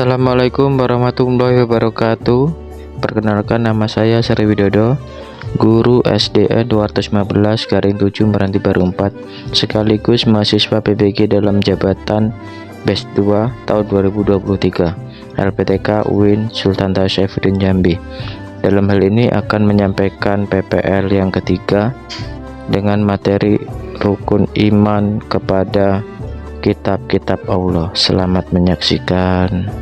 Assalamualaikum warahmatullahi wabarakatuh. Perkenalkan, nama saya Sri Widodo, guru SDN 215/7 Meranti Baru 4, sekaligus mahasiswa PBG dalam jabatan BES 2 tahun 2023 LPTK UIN Sultan Saifuddin Jambi. Dalam hal ini akan menyampaikan PPL yang ketiga dengan materi rukun iman kepada kitab-kitab Allah. Selamat menyaksikan.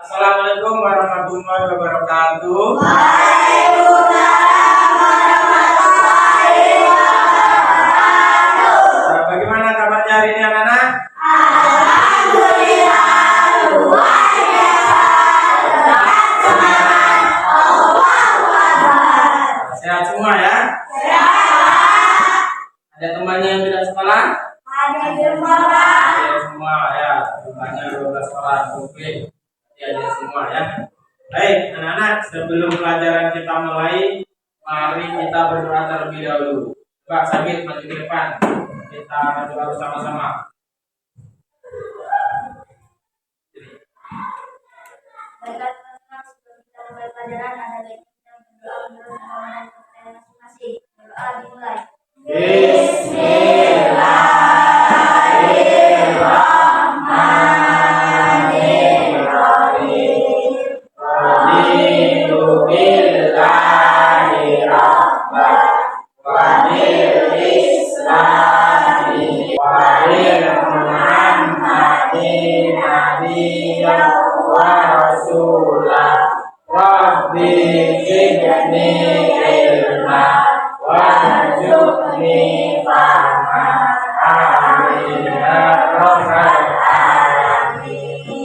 Assalamualaikum warahmatullahi wabarakatuh. Bagaimana kabarnya hari ini anak-anak? Sehat semua ya? Ada temannya yang tidak sekolah? Ada semua ya. Temannya 12 orang. Oke. Ada semua ya. Baik, anak-anak, sebelum pelajaran kita mulai, mari kita berdoa terlebih dahulu. Coba Sabit maju ke depan. Kita berdoa bersama-sama. Baiklah teman-teman, sebelum kita mulai pelajaran, ada baiknya kita berdoa menurut pengalaman kita masing-masing. Berdoa dimulai.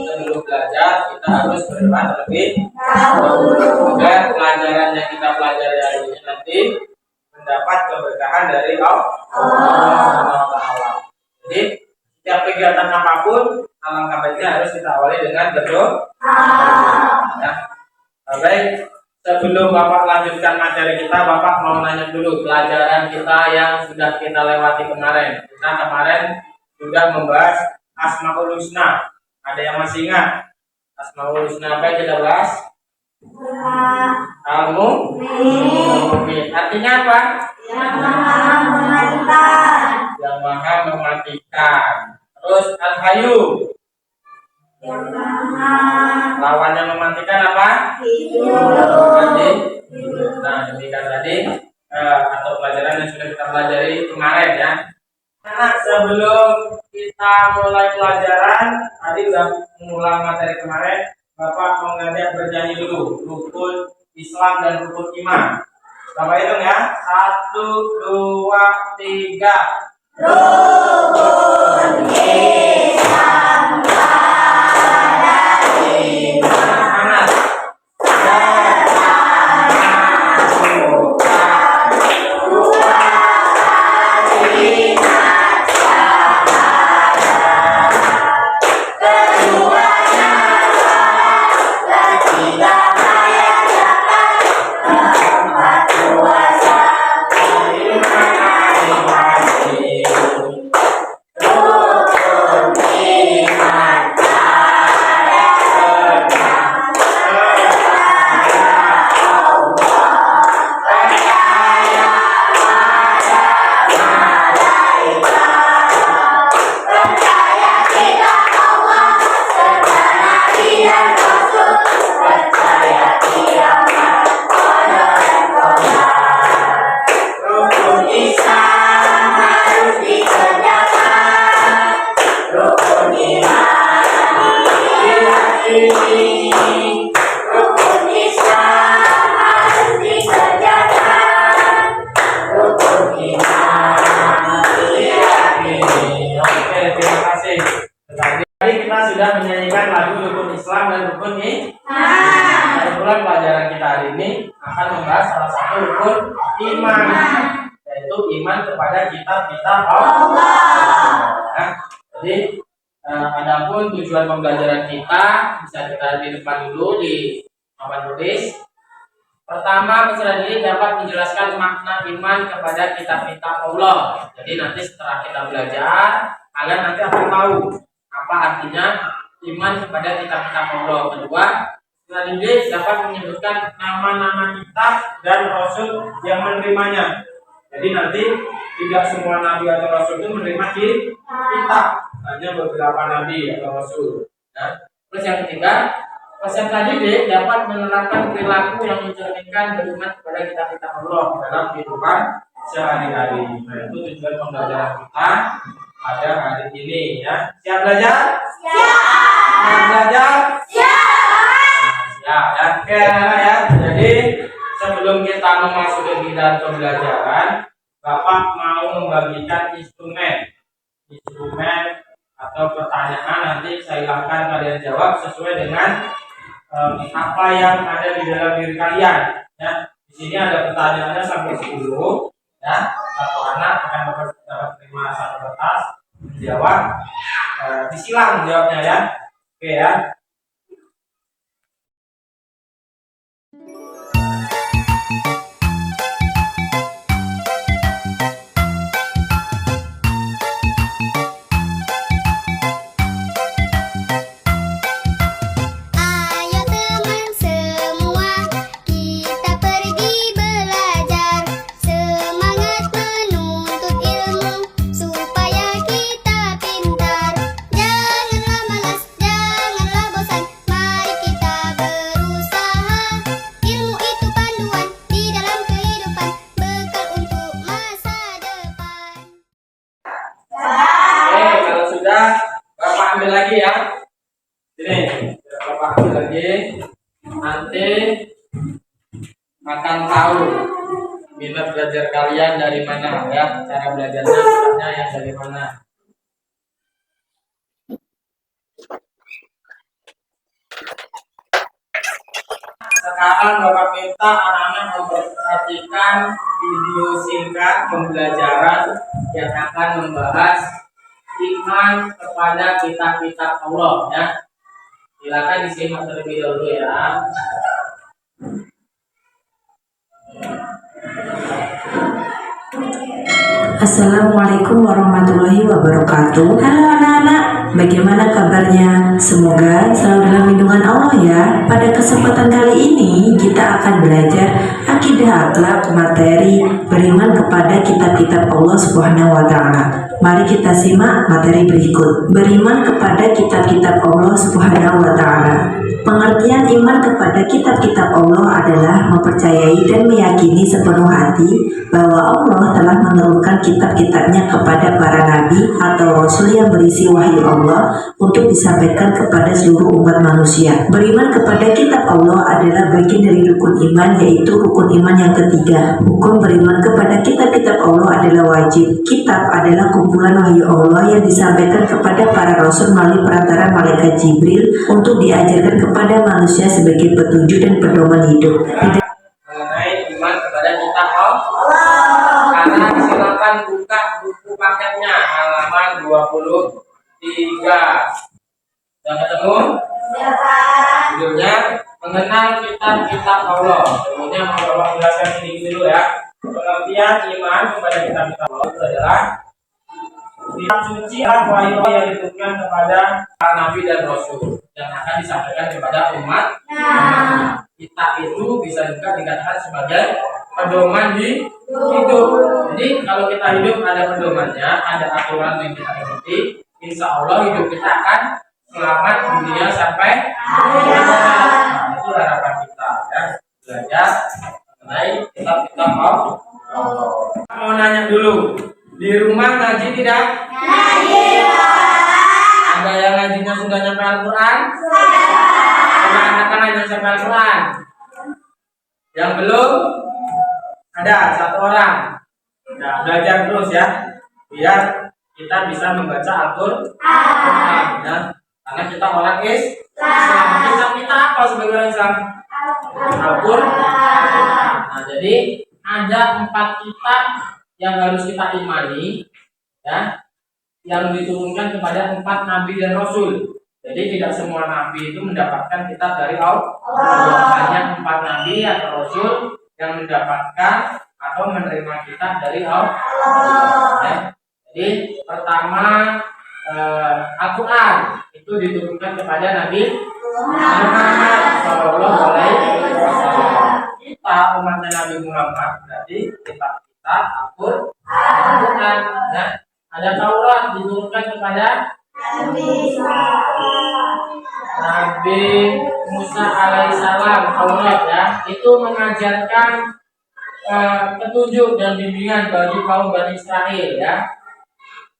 Sebelum belajar kita harus berdoa terlebih dahulu agar pelajaran yang kita pelajari hari ini nanti mendapat keberkahan dari Allah. Jadi setiap kegiatan apapun alangkah baiknya harus kita awali dengan berdoa. Ya. Baik, sebelum Bapak lanjutkan materi kita, Bapak mau nanya dulu pelajaran kita yang sudah kita lewati kemarin. Kita kemarin sudah membahas Asmaul Husna. Ada yang masih ingat? Asmaul Husna apa yang kita bahas? Al-Mu'min. Artinya apa? Yang Maha mematikan. Yang Maha mematikan. Terus Al-Hayyu. Yang Maha Lawannya mematikan apa? hidup. Nah, demikian tadi atau pelajaran yang sudah kita pelajari kemarin ya. Anak, sebelum kita mulai pelajaran, tadi sudah mengulang materi kemarin, Bapak mau ngajak bernyanyi dulu rukun Islam dan rukun iman. Bapak hitung ya, 1, 2, 3. Rukun Islam pada iman. Sudah menyanyikan lagu rukun Islam dan rukun iman. Kebetulan pelajaran kita hari ini akan membahas salah satu rukun iman, yaitu iman kepada kitab-kitab Allah. Ya. Jadi adapun tujuan pembelajaran kita bisa kita di depan dulu di papan tulis. Pertama, peserta didik dapat menjelaskan makna iman kepada kitab-kitab Allah. Jadi nanti setelah kita belajar, kalian nanti akan tahu apa artinya iman kepada kitab-kitab Allah. Kedua, peserta didik dapat menyebutkan nama-nama kitab dan rasul yang menerimanya. Jadi nanti tidak semua nabi atau rasul itu menerima kitab, hanya beberapa nabi atau rasul. Nah, terus yang ketiga, peserta didik dapat menerapkan perilaku yang mencerminkan beriman kepada kitab-kitab Allah dalam kehidupan sehari-hari. Nah, itu tujuan pembelajaran kita pada hari ini ya. Siap belajar? Siap. Siap belajar? Siap. Siap ya. Oke ya. Jadi sebelum kita memasuki bidang pembelajaran, Bapak mau membagikan instrumen atau pertanyaan. Nanti saya silakan kalian jawab sesuai dengan apa yang ada di dalam diri kalian. Ya, di sini ada pertanyaannya sampai 10. Ya, satu anak akan dapat terima satu kertas menjawab. Disilang jawabnya ya. Oke ya. Bapak ambil lagi ya. Sini, Bapak ambil lagi. Nanti akan tahu minat belajar kalian dari mana ya. Cara belajarnya sukanya yang dari mana. Sekarang Bapak minta anak-anak memperhatikan video singkat pembelajaran yang akan membahas iman kepada kitab-kitab Allah ya. Silakan disimak terlebih dahulu ya. Assalamualaikum warahmatullahi wabarakatuh. Halo anak-anak, bagaimana kabarnya? Semoga selalu dalam lindungan Allah ya. Pada kesempatan kali ini kita akan belajar akidah, akhlak, materi beriman kepada kitab-kitab Allah Subhanahu wa taala. Mari kita simak materi berikut. Beriman kepada kitab-kitab Allah Subhanahu wa taala. Pengertian iman kepada kitab-kitab Allah adalah mempercayai dan meyakini sepenuh hati bahwa Allah telah menurunkan kitab-kitabnya kepada para nabi atau rasul yang berisi wahyu Allah untuk disampaikan kepada seluruh umat manusia. Beriman kepada kitab Allah adalah bagian dari rukun iman, yaitu rukun iman yang ketiga. Hukum beriman kepada kitab-kitab Allah adalah wajib. Kitab adalah kumpulan wahyu Allah yang disampaikan kepada para rasul melalui perantara malaikat Jibril untuk diajarkan kepada manusia sebagai petunjuk dan pedoman hidup. Mengenai iman kepada kitab Allah. Karena silakan buka buku paketnya halaman 23. Sudah ketemu? Judulnya mengenal kitab-kitab Allah. Sebelumnya mau Bapak jelaskan ini dulu ya. Pengertian iman kepada kitab-kitab Allah itu adalah kitab suci adalah wahyu yang diturunkan kepada para nabi dan rasul yang akan disampaikan kepada umat. Kitab itu bisa juga dikatakan sebagai pedoman di hidup. Jadi kalau kita hidup ada pedomannya, ada aturan yang kita ikuti, insya Allah hidup kita akan selamat dunia sampai akhirat. Nah, itu harapan kita ya, belajar mengenai kitab-kitab Allah. Mau nanya dulu, di rumah ngaji tidak? Ngaji. Ada yang ngajinya sudah nyampe Al-Quran? Sudah. Anak-anak yang sampai Al-Quran? Yang belum? Ada satu orang. Nah, belajar terus ya, biar kita bisa membaca Al-Quran ya. Karena kita orang Islam. Kita apa sebagai orang Islam? Al-Quran. Nah, jadi ada 4 kitab yang harus kita imani ya. yang diturunkan kepada 4 nabi dan rasul. Jadi tidak semua nabi itu mendapatkan kitab dari Allah. Hanya 4 nabi atau rasul yang mendapatkan atau menerima kitab dari Allah. Ya. Jadi pertama Al-Quran itu diturunkan kepada Nabi Muhammad Sallallahu Alaihi Wasallam. Kita umatnya Nabi Muhammad berarti kita Al-Quran. Nah, ada Taurat diturunkan kepada Nabi Musa alaihissalam. Taurat ya, itu mengajarkan petunjuk dan bimbingan bagi kaum Bani Israel ya.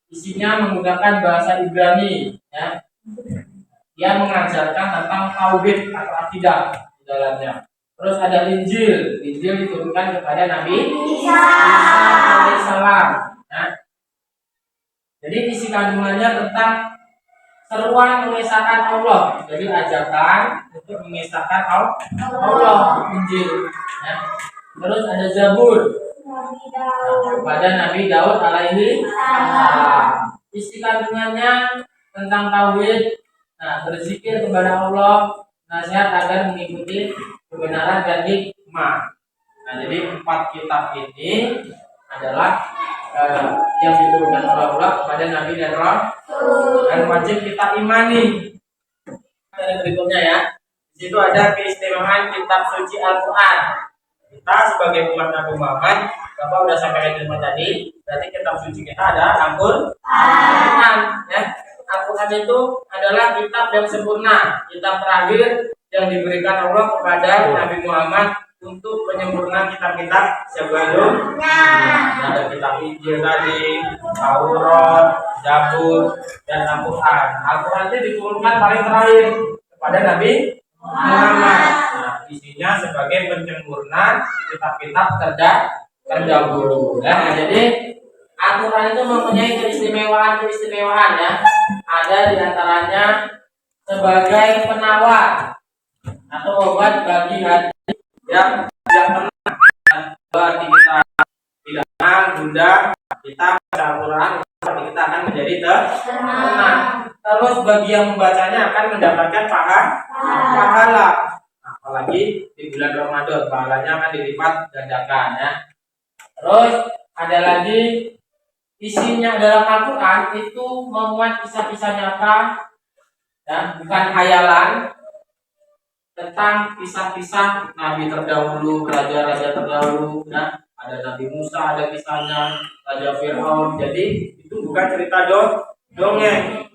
Isinya menggunakan bahasa Ibrani ya. Dia mengajarkan tentang tauhid atau akidah di dalamnya. Terus ada Injil. Injil diturunkan kepada Nabi Isa alaihissalam ya. Jadi isi kandungannya tentang seruan mengesahkan Allah. Jadi ajakan untuk mengesahkan Allah, Injil ya. Terus ada Zabur kepada Nabi Daud alaihi salam. Isi kandungannya tentang tauhid, berzikir kepada Allah, nasihat agar mengikuti kebenaran dan hikmah. Nah, jadi 4 kitab ini adalah yang diturunkan oleh Allah kepada Nabi dan Rasul dan wajib kita imani. Dan berikutnya ya, di situ ada keistimewaan kitab suci Al-Quran. Kita sebagai umat Nabi Muhammad, Bapak udah sampaikan ilmu tadi, berarti kitab suci kita ada Al-Quran ya. Al-Quran itu adalah kitab yang sempurna, kitab terakhir yang diberikan Allah kepada Nabi Muhammad untuk penyempurnaan kitab-kitab sebelumnya. Ada kitab Injil tadi, Taurat, Zabur, dan Al-Quran. Al-Quran itu diturunkan paling terakhir kepada Nabi Muhammad. Nah, isinya sebagai penyempurna kitab-kitab terdahulu. Nah, jadi Al-Quran itu mempunyai keistimewaan ya. Ada diantaranya sebagai penawar atau obat bagi hati yang tidak tenang. Berarti kita tidak tenang, bunda, kita baca Al-Quran, berarti kita akan menjadi tenang. Terus bagi yang membacanya akan mendapatkan pahala. Apalagi di bulan Ramadan, pahalanya akan dilipat gandakan ya. Terus ada lagi isinya dalam Al-Quran itu memuat kisah-kisah nyata ya, bukan khayalan, tentang kisah-kisah Nabi terdahulu, raja-raja terdahulu ya. Ada Nabi Musa, ada kisahnya Raja Fir'aun. Jadi itu bukan cerita dongeng.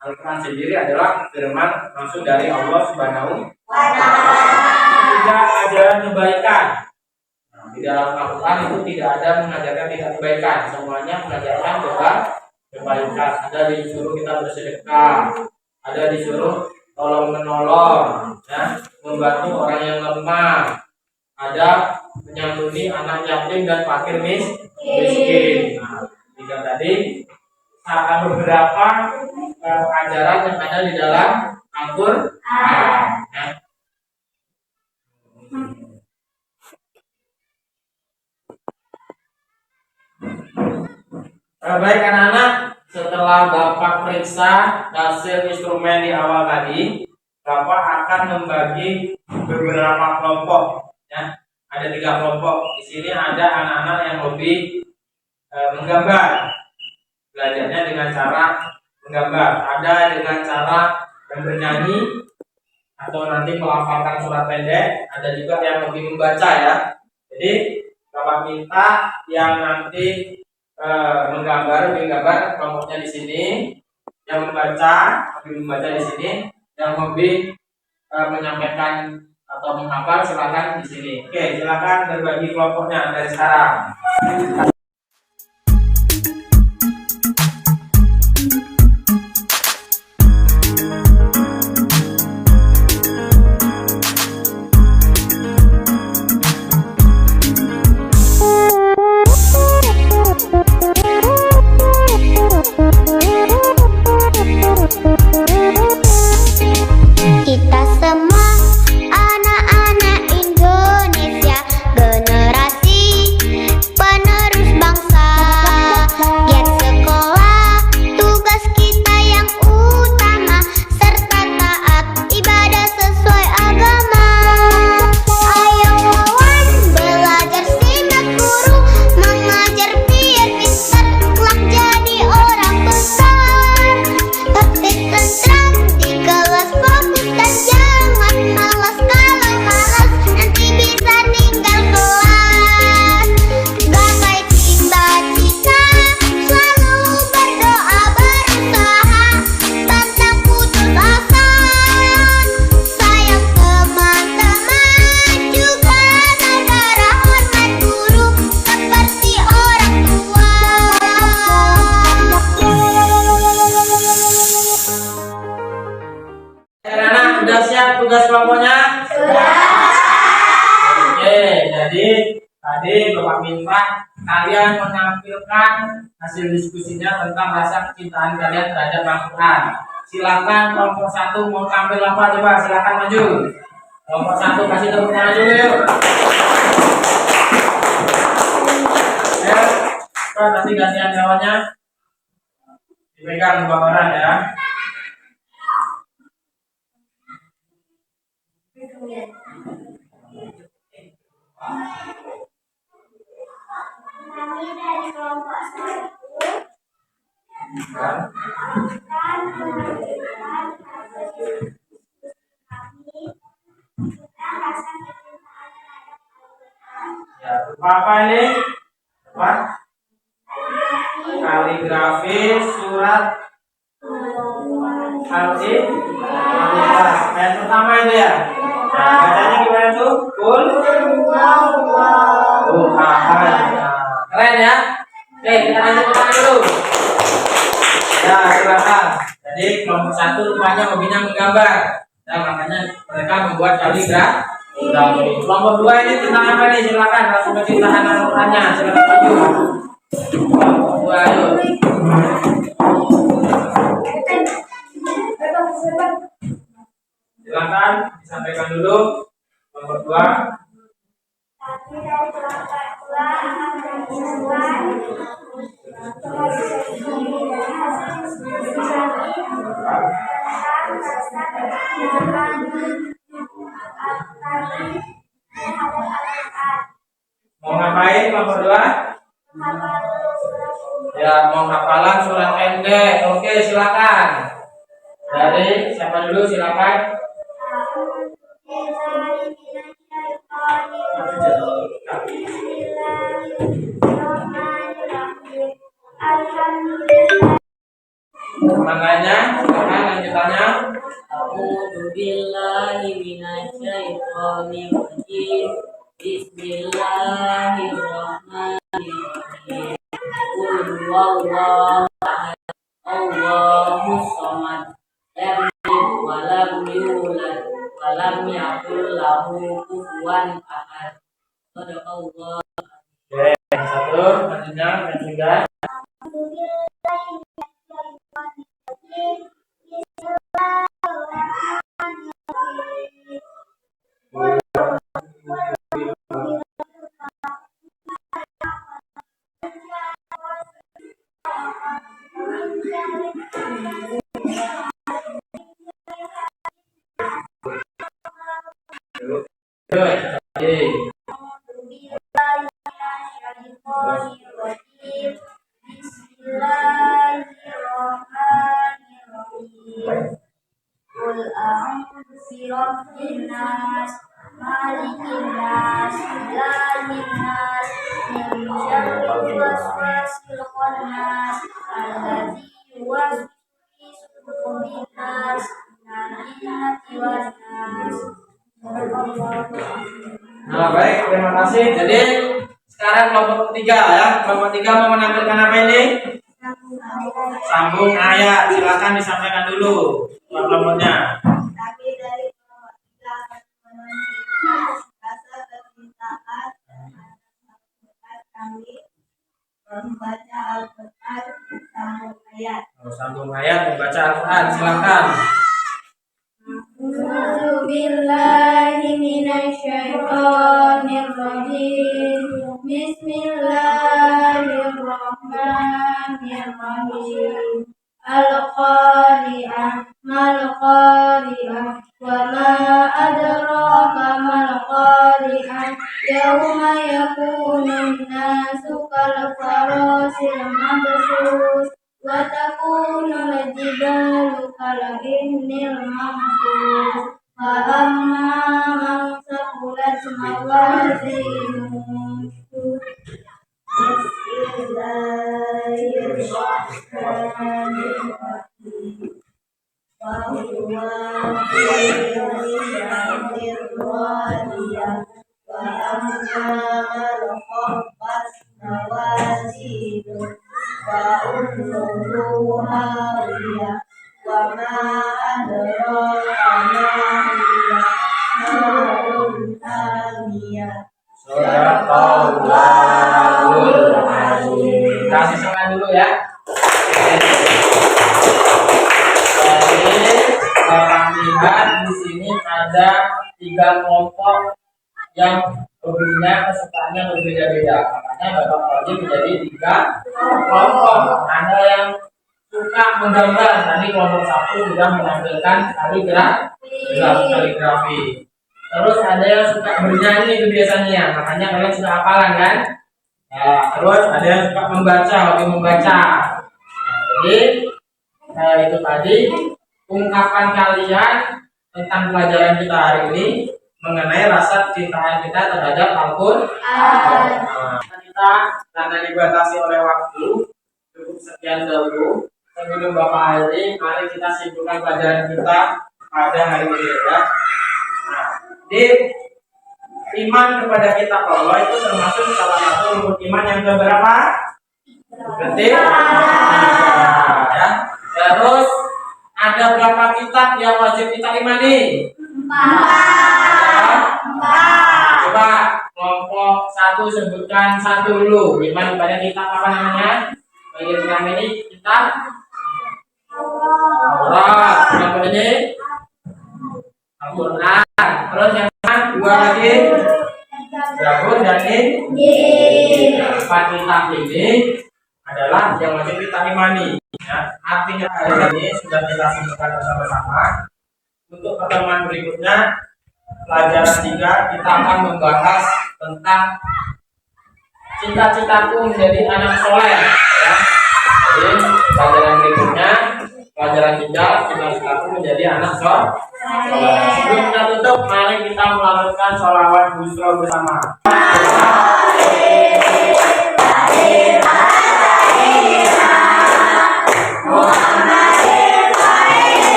Al-Quran sendiri adalah firman langsung dari Allah Subhanahu wa Ta'ala. Tidak ada kebaikan. Di dalam Al-Quran itu tidak ada mengajarkan tidak kebaikan, semuanya mengajarkan kebaikan. Ada disuruh kita bersedekah, ada disuruh tolong menolong, ya, membantu orang yang lemah, ada menyantuni anak yatim dan fakir miskin. Nah, tiga tadi ada beberapa ajaran yang ada di dalam Al-Quran. Ya. Baik anak-anak, setelah Bapak periksa hasil instrumen di awal tadi, Bapak akan membagi beberapa kelompok. Ya, ada 3 kelompok. Di sini ada anak-anak yang lebih menggambar, belajarnya dengan cara menggambar. Ada dengan cara bernyanyi atau nanti melafalkan surat pendek. Ada juga yang lebih membaca ya. Jadi Bapak minta yang nanti menggambar kelompoknya di sini, yang membaca di sini, yang hobi menyampaikan atau menghafal silakan di sini. Oke, silakan berbagi kelompoknya dari sekarang. Kita semua anak-anak Indonesia, generasi penerus Jadi tadi Bapak minta kalian menampilkan hasil diskusinya tentang rasa kecintaan kalian terhadap Al-Quran. Silakan kelompok 1 mau tampil apa, coba silakan maju. Kelompok 1 kasih tepuk tangan dulu yuk. Ya, nanti gantian kawannya dipegang 2 orang ya. Kami dari kelompok 1 Ya. akan menunjukkan hasil kami tentang rasa kecintaan terhadap Al-Quran. Ya, apa ini? Apa? Kaligrafi surat Al-Ikhlas. Yang pertama itu ya. Nah, bacanya gimana tuh? Kul ahad. Keren ya. Oke, kita lanjut ke depan dulu. Ya, silakan. Jadi kelompok 1 rupanya hobinya menggambar. Ya, makanya mereka membuat kaligrafi. Kelompok 2 ini tentang apa nih? Silakan langsung kecintaan Al-Qurannya. Silakan maju. Kelompok 2 ayo. Silakan disampaikan dulu. Kelompok 2. Kami dari kelompok 2 akan menunjukkan hasil diskusi kami tentang rasa kecintaan kami terhadap Al-Quran. Mau ngapain kelompok 2? Ya, mau hafalan surat pendek. Oke, silakan. Dari siapa dulu silakan. Makanya silakan lanjutannya. A'udzu billahi minasyaitonir rajim. Bismillahirrahmanirrahim. Qul huwallahu ahad. Allahus samad. Lam yalid wa lam yulad wa lam yakul lahu kufuwan ahad. Sadaqallah. Oke, yang satu lanjutnya yang ketiga. Bismillahirrahmanirrahim. Qul a'udzu birabbin nas, malikin nas, ilahin nas, min syarril waswasil khannas, alladzi yuwaswisu fi sudurin nas, minal jinnati wan nas. Nah, baik, terima kasih. Jadi sekarang kelompok 3 ya. Kelompok 3 mau menampilkan apa ini? Sambung ayat. Silakan disampaikan dulu kelompoknya. Kami dari kelompok 3 akan menunjukkan rasa kecintaan terhadap kami membaca Al-Quran sambung ayat. Sambung ayat membaca Al-Quran. Silakan. A'udzu billahi minasyaitonir rajim. Bismillahirrahmanirrahim. Al-Qari'ah mal-Qari'ah wa ma adraka mal-Qari'ah yauma yakunun nasu kal-farasil mabsus wa takunul jibalu kal-ihnil manfus wa amma man saqulat mawazinuhu. Bismillahirrahmanirrahim. Wa huwa al-ghadiyah wa amma man khaffat mawazinuhu wa ummuhu hawiyah wa ma adraka ma hiya narun hamiyah. Shadaqallahul azim. Kasih semangat dulu ya. Jadi Bapak lihat di sini ada 3 kelompok yang hobinya kesukaannya berbeda-beda. Makanya Bapak bagi menjadi 3 kelompok. Ada yang suka menggambar. Tadi kelompok 1 sudah menampilkan kaligrafi. Terus ada yang suka bernyanyi itu biasanya. Makanya kalian sudah hafalan kan? Nah, terus ada yang suka membaca, hobi membaca. Nah, jadi itu tadi ungkapan kalian tentang pelajaran kita hari ini mengenai rasa kecintaan kita terhadap Al-Quran. Kita karena dibatasi oleh waktu cukup sekian dahulu. Sebelum Bapak akhiri, mari kita simpulkan pelajaran kita pada hari ini ya. Nah, di iman kepada kitab Allah itu termasuk salah satu rukun iman yang keberapa? Ketiga. Ya. Terus ada berapa kitab yang wajib kita imani? 4. Coba kelompok 1 sebutkan 1 dulu. Iman kepada kitab apa namanya? Bagi kami ini kitab Taurat. Kelompok ini Al-Quran. Terus yang 2 lagi Zabur dan Injil. 4 kitab ini adalah yang wajib kita imani. Ya, artinya hari ini sudah kita simpulkan bersama-sama. Untuk pertemuan berikutnya, pelajaran 3 kita akan membahas tentang cita-citaku menjadi anak soleh. Ya. Jadi pelajaran berikutnya, pelajaran 3 cita-citaku menjadi anak soleh. Sebelum kita tutup, mari kita melakukan sholawat busro bersama.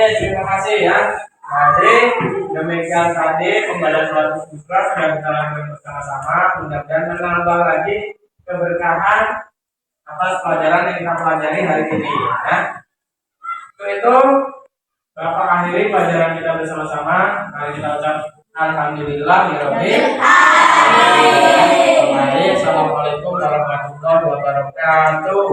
Terima kasih ya. Jadi demikian tadi pembelajaran surat Al-Baqarah sudah kita lakukan bersama-sama. Mudah-mudahan menambah lagi keberkahan atas pelajaran yang kita pelajari hari ini. Ya. Untuk itu Bapak akhiri pelajaran kita bersama-sama. Mari kita ucap alhamdulillah ya Rabbil alamin. Assalamualaikum warahmatullahi wabarakatuh.